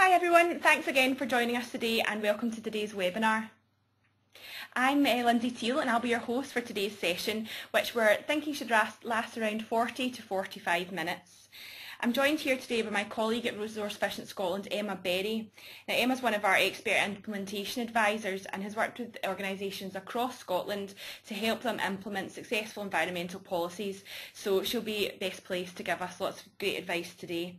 Hi everyone, thanks again for joining us today and welcome to today's webinar. I'm Lindsay Teal and I'll be your host for today's session, which we're thinking should last around 40 to 45 minutes. I'm joined here today by my colleague at Resource Efficient Scotland, Emma Berry. Now Emma's one of our expert implementation advisors and has worked with organisations across Scotland to help them implement successful environmental policies, so she'll be best placed to give us lots of great advice today.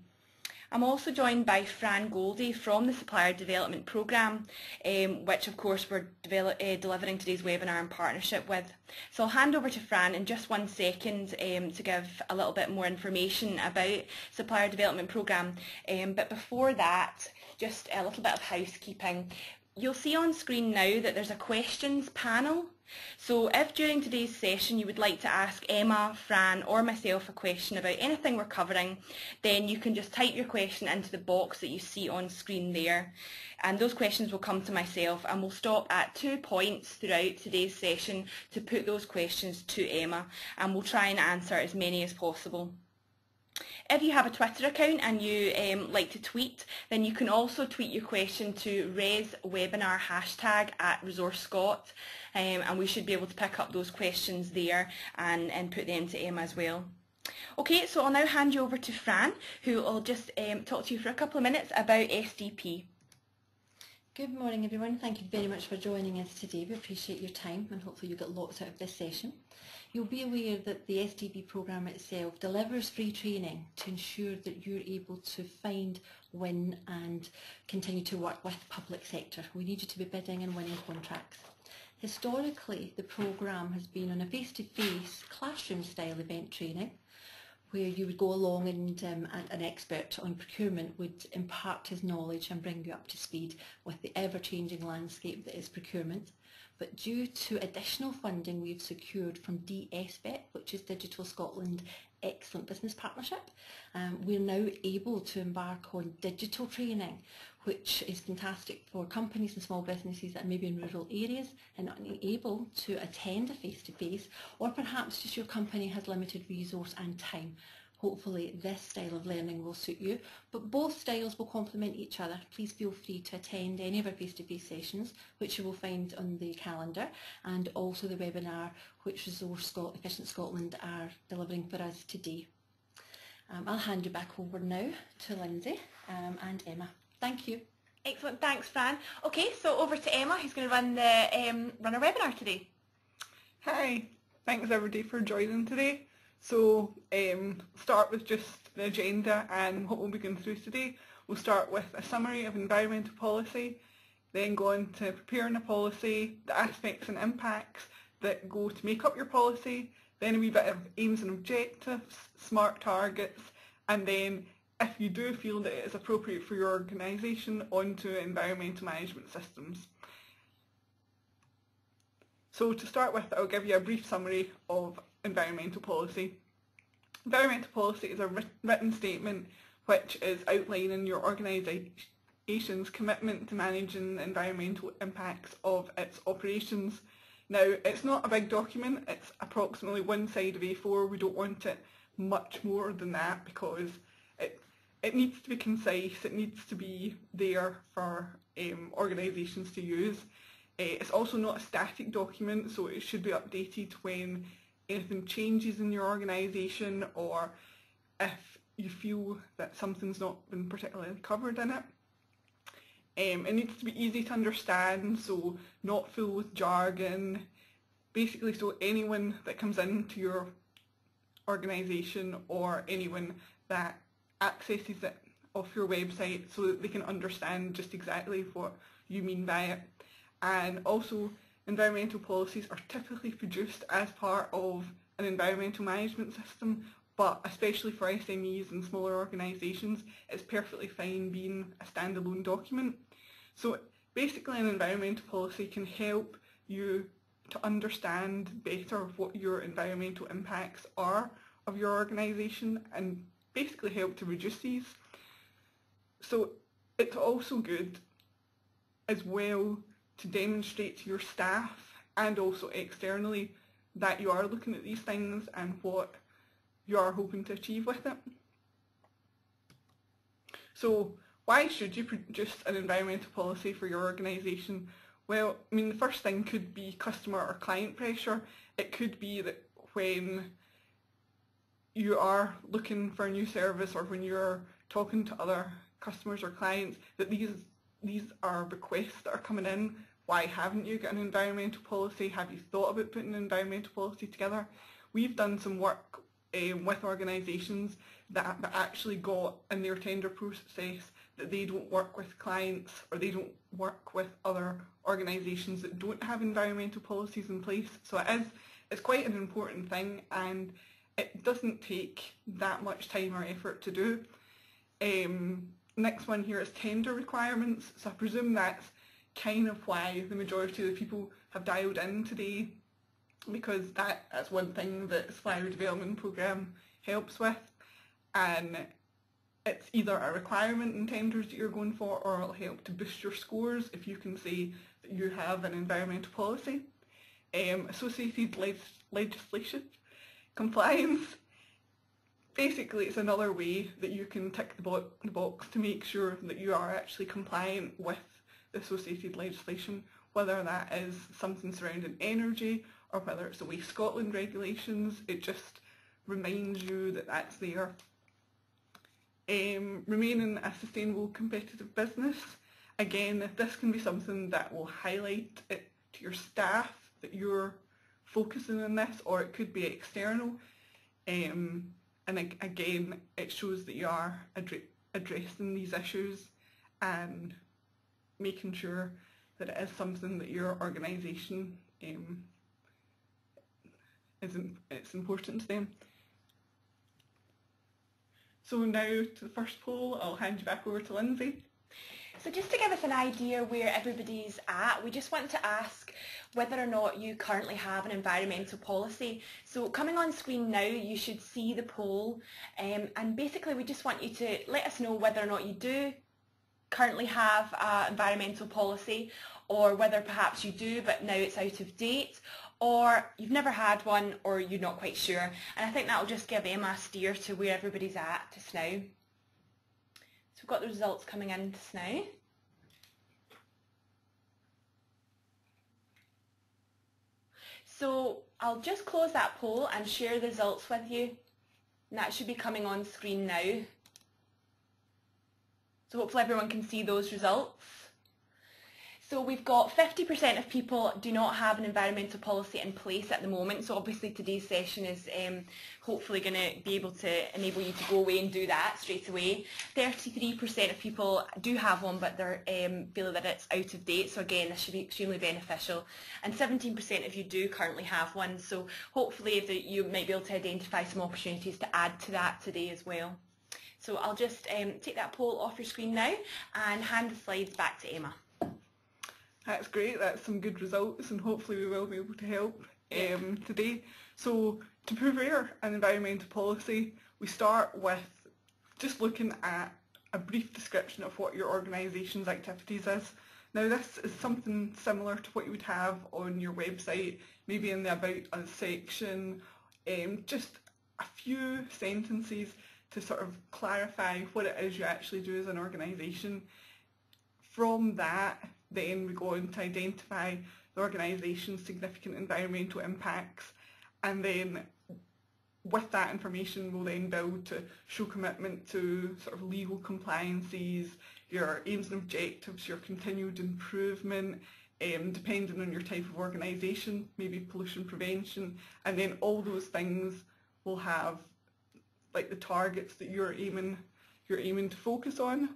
I'm also joined by Fran Goldie from the Supplier Development Programme, which of course we're delivering today's webinar in partnership with. So I'll hand over to Fran in just 1 second to give a little bit more information about Supplier Development Programme. But before that, just a little bit of housekeeping. You'll see on screen now that there's a questions panel. So if during today's session you would like to ask Emma, Fran or myself a question about anything we're covering, then you can just type your question into the box that you see on screen there. And those questions will come to myself and we'll stop at 2 points throughout today's session to put those questions to Emma, and we'll try and answer as many as possible. If you have a Twitter account and you like to tweet, then you can also tweet your question to ResWebinar hashtag at ResourceScot, and we should be able to pick up those questions there and put them to Emma as well. Okay, so I'll now hand you over to Fran, who will just talk to you for a couple of minutes about SDP. Good morning everyone, thank you very much for joining us today. We appreciate your time and hopefully you'll get lots out of this session. You'll be aware that the SDP programme itself delivers free training to ensure that you're able to find, win and continue to work with the public sector. We need you to be bidding and winning contracts. Historically, the programme has been on a face-to-face classroom style event training where you would go along and an expert on procurement would impart his knowledge and bring you up to speed with the ever-changing landscape that is procurement. But due to additional funding we've secured from DSBEP, which is Digital Scotland Excellent Business Partnership, we're now able to embark on digital training, which is fantastic for companies and small businesses that may be in rural areas and not able to attend a face-to-face, or perhaps just your company has limited resource and time. Hopefully this style of learning will suit you, but both styles will complement each other. Please feel free to attend any of our face-to-face sessions, which you will find on the calendar, and also the webinar which Resource Efficient Scotland are delivering for us today. I'll hand you back over now to Lindsay and Emma. Thank you. Excellent, thanks Fran. Okay, so over to Emma, who's going to run our webinar today. Hi, thanks everybody for joining today. So start with just the agenda and what we'll be going through today. We'll start with a summary of environmental policy, then go on to preparing a policy, the aspects and impacts that go to make up your policy, then a wee bit of aims and objectives, SMART targets, and then if you do feel that it is appropriate for your organisation, onto environmental management systems. So to start with, I'll give you a brief summary of environmental policy. Environmental policy is a written statement which is outlining your organisation's commitment to managing the environmental impacts of its operations. Now, it's not a big document, it's approximately 1 side of A4. We don't want it much more than that because it needs to be concise, it needs to be there for organisations to use. It's also not a static document, so it should be updated when anything changes in your organisation or if you feel that something's not been particularly covered in it. It needs to be easy to understand, so not full with jargon. Basically, so anyone that comes into your organisation or anyone that accesses it off your website so that they can understand just exactly what you mean by it. And also, environmental policies are typically produced as part of an environmental management system, but especially for SMEs and smaller organisations, it's perfectly fine being a standalone document. So basically an environmental policy can help you to understand better what your environmental impacts are of your organisation and basically help to reduce these. So it's also good as well to demonstrate to your staff and also externally that you are looking at these things and what you are hoping to achieve with it. So why should you produce an environmental policy for your organisation? Well, I mean, the first thing could be customer or client pressure. It could be that when you are looking for a new service or when you're talking to other customers or clients, that these are requests that are coming in. Why haven't you got an environmental policy? Have you thought about putting an environmental policy together? We've done some work with organisations that actually got in their tender process that they don't work with clients or they don't work with other organisations that don't have environmental policies in place. So it's quite an important thing, and it doesn't take that much time or effort to do. Next one here is tender requirements. So I presume that's kind of why the majority of the people have dialed in today, because that's one thing that the supplier development programme helps with, and it's either a requirement in tenders that you're going for, or it'll help to boost your scores if you can say that you have an environmental policy. Associated legislation compliance. Basically, it's another way that you can tick the box to make sure that you are actually compliant with the associated legislation, whether that is something surrounding energy or whether it's the Waste Scotland regulations. It just reminds you that that's there. Remaining a sustainable competitive business. Again, this can be something that will highlight it to your staff that you're focusing on this, or it could be external. And again, it shows that you are addressing these issues and making sure that it is something that your organisation it's important to them. So now to the first poll, I'll hand you back over to Lindsay. So just to give us an idea where everybody's at, we just want to ask whether or not you currently have an environmental policy. So coming on screen now, you should see the poll, and basically we just want you to let us know whether or not you do currently have an environmental policy, or whether perhaps you do but now it's out of date, or you've never had one, or you're not quite sure. And I think that will just give Emma a steer to where everybody's at just now. So we've got the results coming in just now. So I'll just close that poll and share the results with you. And that should be coming on screen now. So hopefully everyone can see those results. So we've got 50% of people do not have an environmental policy in place at the moment. So obviously today's session is hopefully going to be able to enable you to go away and do that straight away. 33% of people do have one, but they're feeling that it's out of date. So again, this should be extremely beneficial. And 17% of you do currently have one. So hopefully you might be able to identify some opportunities to add to that today as well. So I'll just take that poll off your screen now and hand the slides back to Emma. That's great, that's some good results, and hopefully we will be able to help today. So to prepare an environmental policy, we start with just looking at a brief description of what your organisation's activities is. Now this is something similar to what you would have on your website, maybe in the About Us section, just a few sentences to sort of clarify what it is you actually do as an organisation. From that, then we go on to identify the organisation's significant environmental impacts, and then with that information we'll then build to show commitment to sort of legal compliances, your aims and objectives, your continued improvement, depending on your type of organisation, maybe pollution prevention, and then all those things will have like the targets that you're aiming to focus on.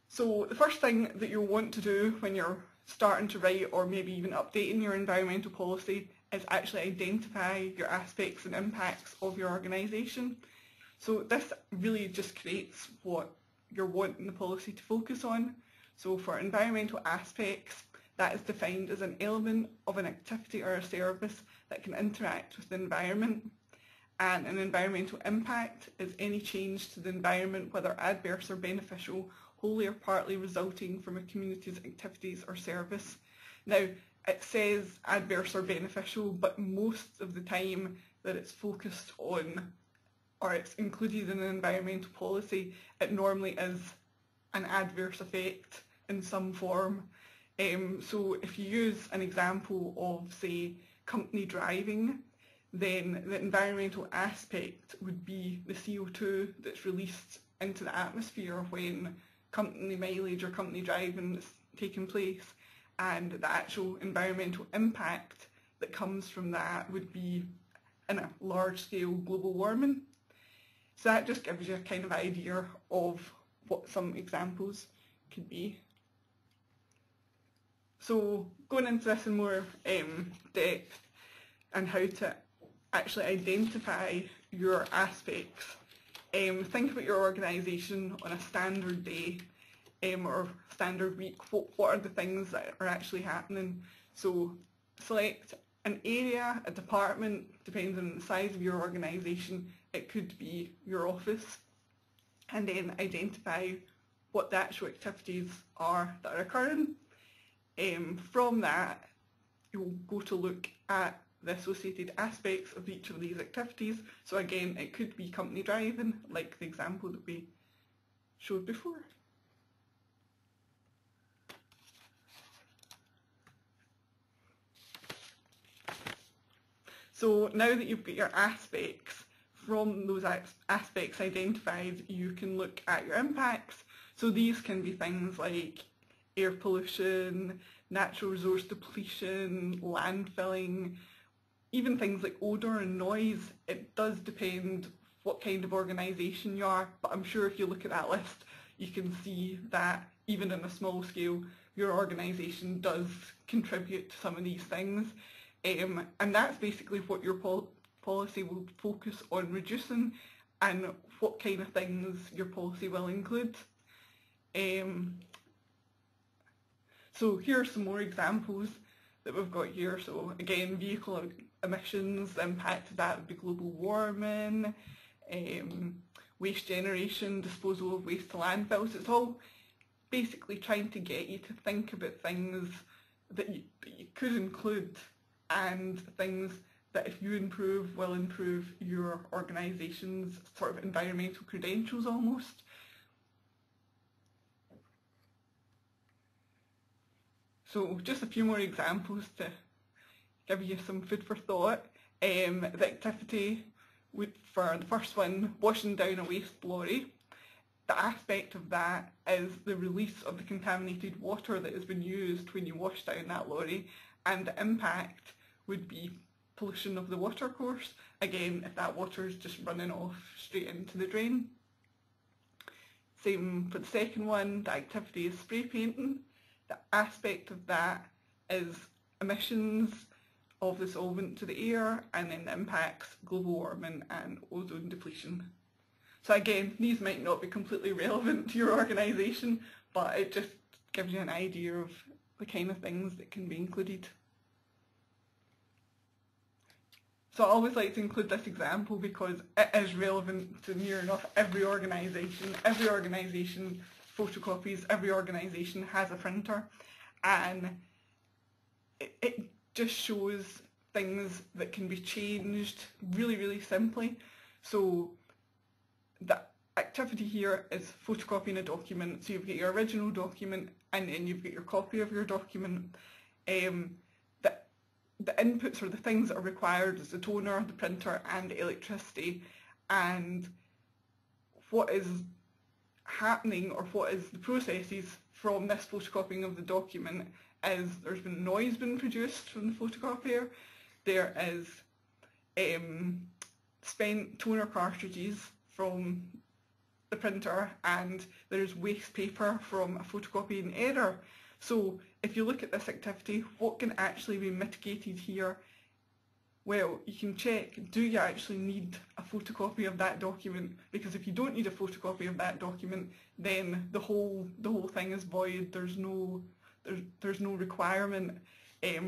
So the first thing that you'll want to do when you're starting to write or maybe even updating your environmental policy is actually identify your aspects and impacts of your organisation. So this really just creates what you're wanting the policy to focus on. So for environmental aspects, that is defined as an element of an activity or a service that can interact with the environment. And an environmental impact is any change to the environment, whether adverse or beneficial, wholly or partly resulting from a community's activities or service. Now, it says adverse or beneficial, but most of the time that it's focused on or it's included in an environmental policy, it normally is an adverse effect in some form. So if you use an example of, say, company driving, then the environmental aspect would be the CO2 that's released into the atmosphere when company mileage or company driving is taking place, and the actual environmental impact that comes from that would be in a large-scale global warming. So that just gives you a kind of idea of what some examples could be. So going into this in more depth and how to actually identify your aspects, think about your organisation on a standard day or standard week. What are the things that are actually happening? So select an area, a department, depending on the size of your organisation. It could be your office, and then identify what the actual activities are that are occurring. From that, you'll go to look at the associated aspects of each of these activities. So again, it could be company driving, like the example that we showed before. So now that you've got your aspects, from those aspects identified, you can look at your impacts. So these can be things like air pollution, natural resource depletion, landfilling, even things like odour and noise. It does depend what kind of organisation you are, but I'm sure if you look at that list, you can see that even on a small scale, your organisation does contribute to some of these things. And that's basically what your policy will focus on reducing, and what kind of things your policy will include. So here are some more examples that we've got here. So again, vehicle emissions, the impact of that would be global warming, waste generation, disposal of waste to landfills. It's all basically trying to get you to think about things that you could include, and things that if you improve will improve your organisation's sort of environmental credentials almost. So just a few more examples to give you some food for thought. The activity for the first one, washing down a waste lorry. The aspect of that is the release of the contaminated water that has been used when you wash down that lorry, and the impact would be pollution of the water course, again if that water is just running off straight into the drain. Same for the second one, the activity is spray painting. The aspect of that is emissions of the solvent to the air, and then the impacts global warming and ozone depletion. So again, these might not be completely relevant to your organisation, but it just gives you an idea of the kind of things that can be included. So I always like to include this example because it is relevant to near enough every organisation. Every organisation photocopies, every organisation has a printer, and it just shows things that can be changed really, really simply. So the activity here is photocopying a document. So you've got your original document, and then you've got your copy of your document. The inputs, or the things that are required, is the toner, the printer and electricity. And what is happening, or what is the processes from this photocopying of the document, is there's been noise being produced from the photocopier, there is spent toner cartridges from the printer, and there's waste paper from a photocopying error. So if you look at this activity, what can actually be mitigated here? Well, you can check, do you actually need a photocopy of that document? Because if you don't need a photocopy of that document, then the whole thing is void. There's no requirement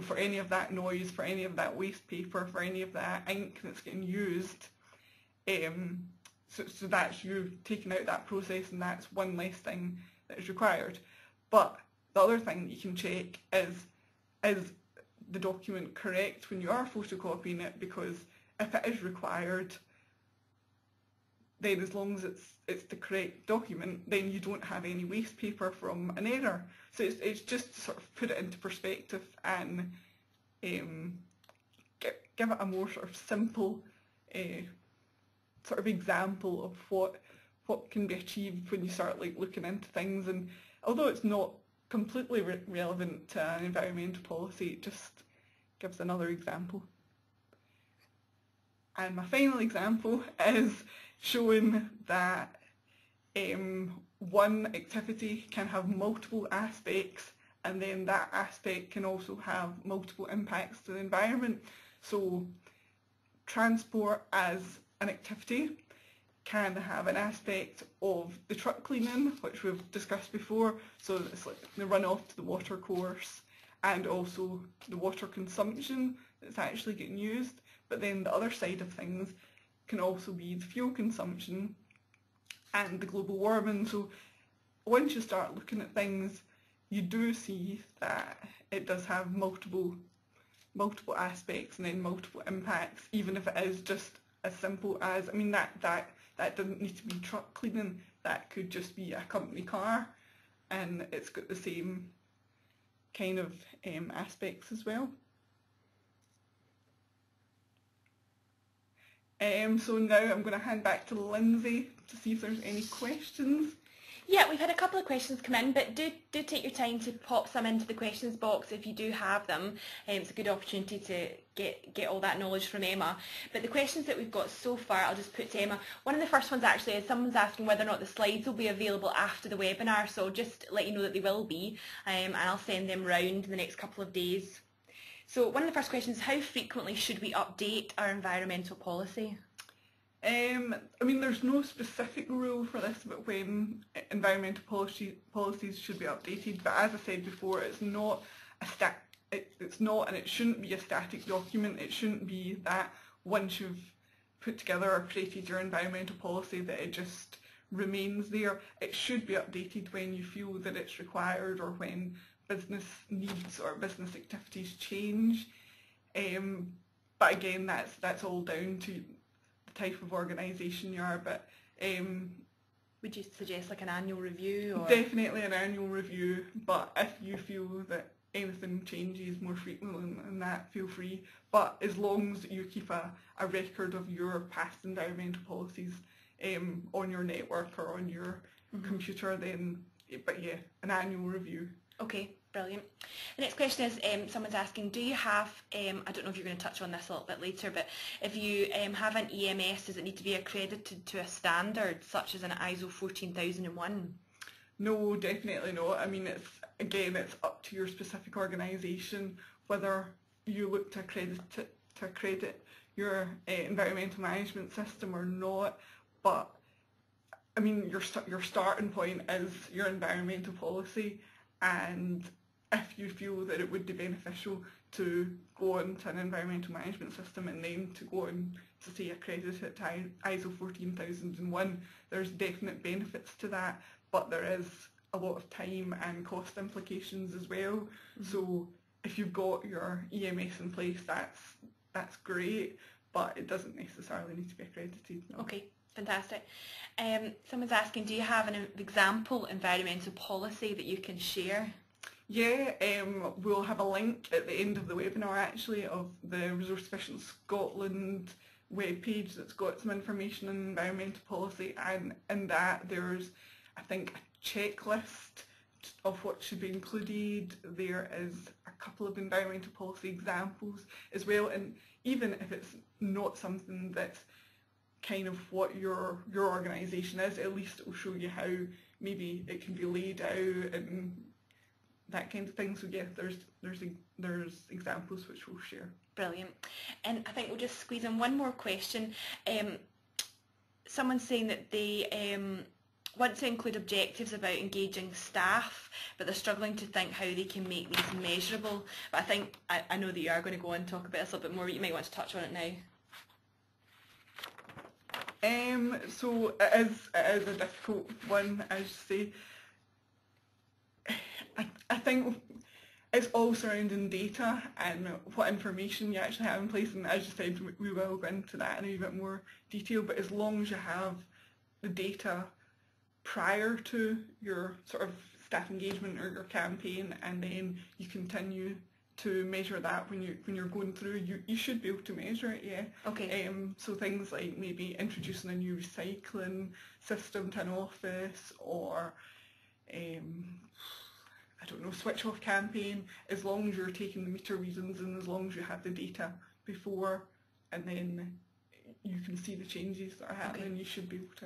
for any of that noise, for any of that waste paper, for any of that ink that's getting used. So that's you taking out that process, and that's one less thing that is required. But the other thing you can check is the document correct when you are photocopying it? Because if it is required, then as long as it's the correct document, then you don't have any waste paper from an error. So it's just to sort of put it into perspective and give it a more sort of simple sort of example of what can be achieved when you start like looking into things. And although it's not completely relevant to an environmental policy, it just gives another example. And my final example is showing that one activity can have multiple aspects, and then that aspect can also have multiple impacts to the environment. So transport as an activity can have an aspect of the truck cleaning, which we've discussed before, so it's like the runoff to the water course, and also the water consumption that's actually getting used. But then the other side of things can also be the fuel consumption and the global warming. So once you start looking at things, you do see that it does have multiple aspects and then multiple impacts, even if it is just as simple as, I mean, that doesn't need to be truck cleaning, that could just be a company car, and it's got the same kind of aspects as well. So now I'm going to hand back to Lindsay to see if there's any questions. Yeah, we've had a couple of questions come in, but do take your time to pop some into the questions box if you do have them. It's a good opportunity to get all that knowledge from Emma. But the questions that we've got so far, I'll just put to Emma. One of the first ones actually is someone's asking whether or not the slides will be available after the webinar, so just let you know that they will be, and I'll send them round in the next couple of days. So one of the first questions is, how frequently should we update our environmental policy? I mean, there's no specific rule for this about when environmental policies should be updated, but as I said before, it's not and it shouldn't be a static document. It shouldn't be that once you've put together or created your environmental policy that it just remains there. It should be updated when you feel that it's required or when business needs or business activities change. But again, that's all down to type of organisation you are, but would you suggest like an annual review? Or? Definitely an annual review, but if you feel that anything changes more frequently than that, feel free. But as long as you keep a record of your past environmental policies on your network or on your computer, then, but yeah, an annual review. Okay, brilliant. The next question is, someone's asking, do you have, I don't know if you're going to touch on this a little bit later, but if you have an EMS, does it need to be accredited to a standard such as an ISO 14001? No, definitely not. I mean, it's up to your specific organisation whether you look to accredit your environmental management system or not. But I mean, your starting point is your environmental policy. And if you feel that it would be beneficial to go on to an environmental management system and then to go on to say accredit it to ISO 14001, there's definite benefits to that, but there is a lot of time and cost implications as well. So if you've got your EMS in place, that's great, but it doesn't necessarily need to be accredited. No. Okay. Fantastic. Someone's asking, do you have an example environmental policy that you can share? Yeah, we'll have a link at the end of the webinar actually of the Resource Efficient Scotland webpage that's got some information on environmental policy, and in that there's, I think, a checklist of what should be included. There is a couple of environmental policy examples as well, and even if it's not something that's kind of what your organisation is, at least it will show you how maybe it can be laid out and that kind of thing. So yeah, there's examples which we'll share. Brilliant. And I think we'll just squeeze in one more question. Someone's saying that they want to include objectives about engaging staff, but they're struggling to think how they can make these measurable. But I think I know that you are going to go on and talk about this a little bit more, but you might want to touch on it now. So it is a difficult one, as you say. I think it's all surrounding data and what information you actually have in place, and as you said, we will go into that in a bit more detail, but as long as you have the data prior to your sort of staff engagement or your campaign, and then you continue to measure that when you're going through. You should be able to measure it, yeah. Okay. So things like maybe introducing a new recycling system to an office, or I don't know, switch off campaign, as long as you're taking the meter readings and as long as you have the data before, and then you can see the changes that are happening. Okay. You should be able to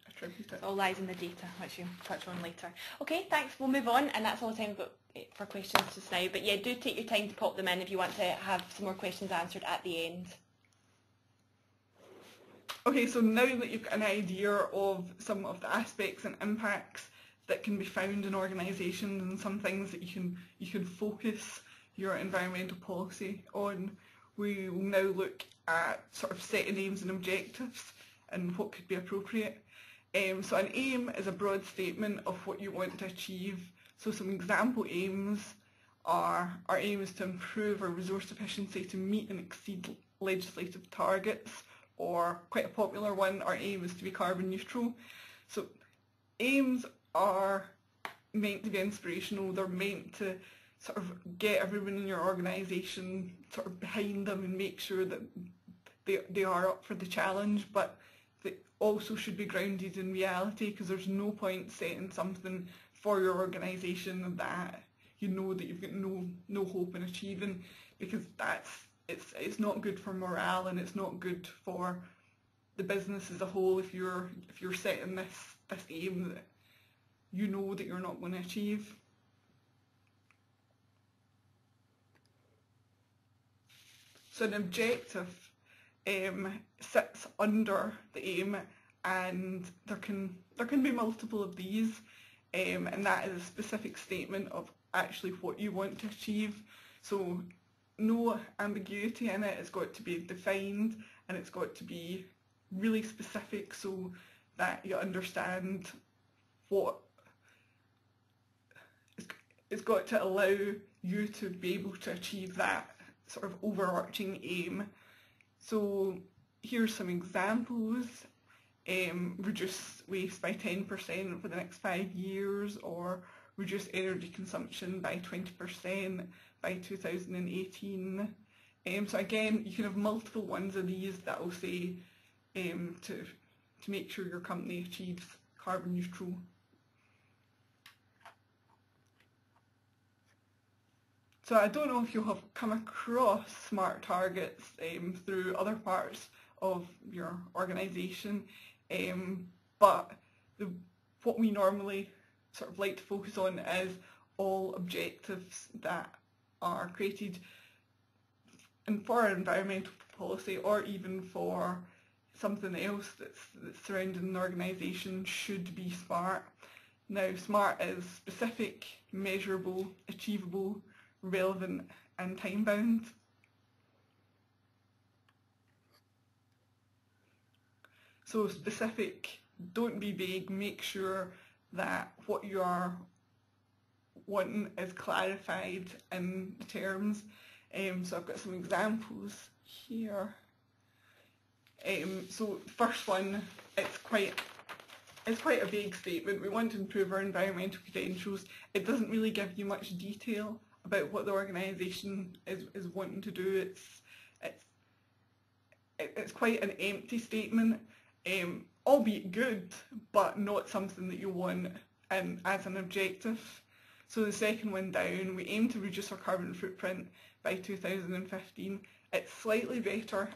attribute it. It all lies in the data, which you'll touch on later. Okay, thanks. We'll move on, and that's all the time we've got for questions just now. But yeah, do take your time to pop them in if you want to have some more questions answered at the end. Okay, so now that you've got an idea of some of the aspects and impacts that can be found in organisations and some things that you can focus your environmental policy on, we will now look at sort of setting aims and objectives and what could be appropriate. So an aim is a broad statement of what you want to achieve. So some example aims are, our aim is to improve our resource efficiency to meet and exceed legislative targets, or quite a popular one, our aim is to be carbon neutral. So aims are meant to be inspirational. They're meant to sort of get everyone in your organisation sort of behind them and make sure that they are up for the challenge, but they also should be grounded in reality, because there's no point setting something for your organisation that you know that you've got no hope in achieving, because it's not good for morale and it's not good for the business as a whole if you're setting this aim that you know that you're not going to achieve. So an objective sits under the aim, and there can be multiple of these, and that is a specific statement of actually what you want to achieve. So no ambiguity in it. It's got to be defined and it's got to be really specific so that you understand what it's got to allow you to be able to achieve that sort of overarching aim. So here's some examples. Reduce waste by 10% for the next 5 years, or reduce energy consumption by 20% by 2018. So again, you can have multiple ones of these that will say to make sure your company achieves carbon neutral. So I don't know if you have come across SMART targets through other parts of your organisation, but what we normally sort of like to focus on is all objectives that are created and for environmental policy, or even for something else that's surrounding an organisation, should be SMART. Now SMART is specific, measurable, achievable, relevant and time bound. So specific, don't be vague, make sure that what you are wanting is clarified in the terms. So I've got some examples here. So the first one, it's quite a vague statement. We want to improve our environmental credentials. It doesn't really give you much detail about what the organisation is wanting to do. It's quite an empty statement, albeit good, but not something that you want as an objective. So the second one down, we aim to reduce our carbon footprint by 2015. It's slightly better